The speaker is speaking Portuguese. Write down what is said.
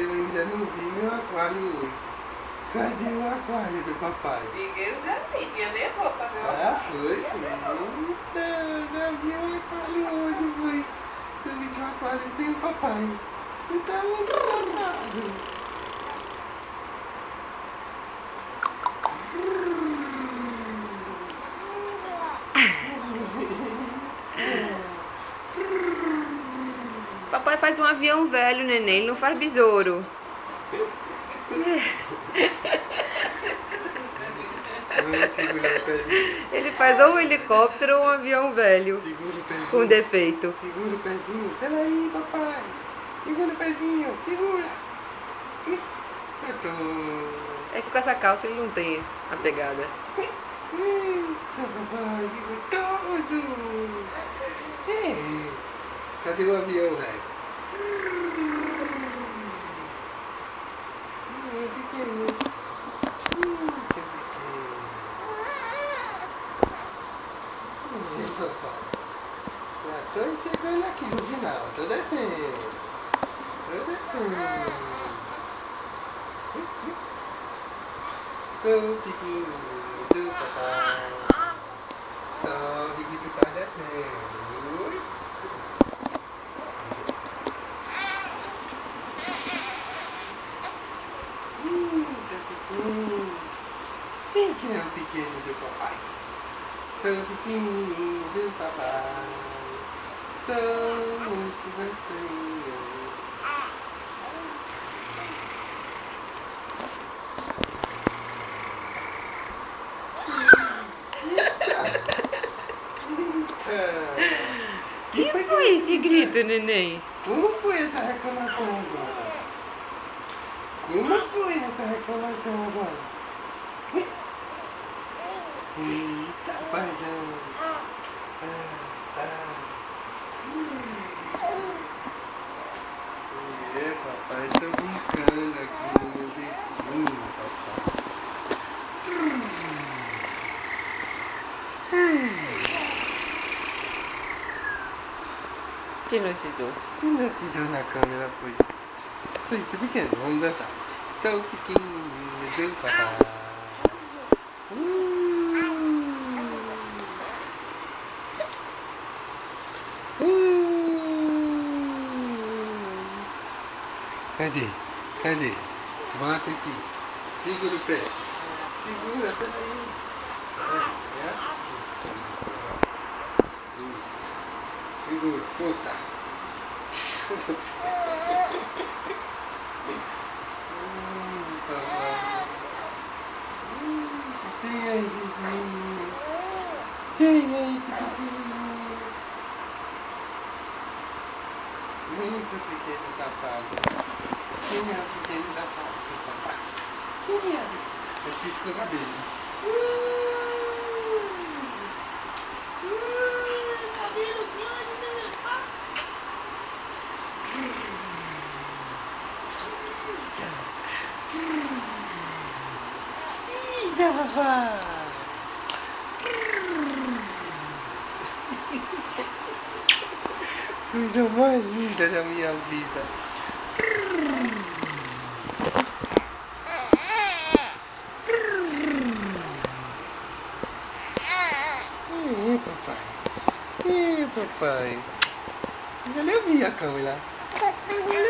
Eu ainda não vi meu aquário hoje. Cadê o aquário do papai? Eu já vi, minha levou pra ver o aquário. Ah, foi? Eita, não vi o aquário hoje, foi. Eu vi o aquário sem o papai. Você tá muito danado. Papai faz um avião velho, neném, ele não faz besouro. Segura o pezinho. Ele faz ou um helicóptero ou um avião velho. Segura o pezinho. Com defeito. Segura o pezinho. Peraí, papai. Segura o pezinho. Segura. Soltou. É que com essa calça ele não tem a pegada. Eita, papai, que gostoso! Cadê o avião, velho? Pequeno. Que pequeno. Papai. Já tô chegando aqui no final. Tô descendo. Tô descendo. Sou o pequeno do papai. Sobe que tu tá descendo. Tá pequeno. Quem que é o pequeno do papai? Sou o pequenininho do papai. Sou muito baixinho. Que foi esse grito, neném? Como foi essa reclamação agora? Como foi essa reclamação agora? Eita, paizão. Papai, tô brincando aqui no meu vizinho, papai. Hipnotizou. Hipnotizou na câmera, foi. Foi isso, pequeno, vamos dançar. Sou o pequenininho do papai. Cadê? Cadê? Bota aqui. Segura o pé. Segura, peraí. É assim. Isso. Segura, força. Tem aí, Zizinho. Tem aí, Zizinho. Muito pequeno safado. Quem é o pequeno safado do papai? Quem é? Eu pisco o cabelo. Cabelo grande, né? Eita, papai. Coisa mais linda da minha vida. Papai. Papai. Agora eu vi a câmera. Agora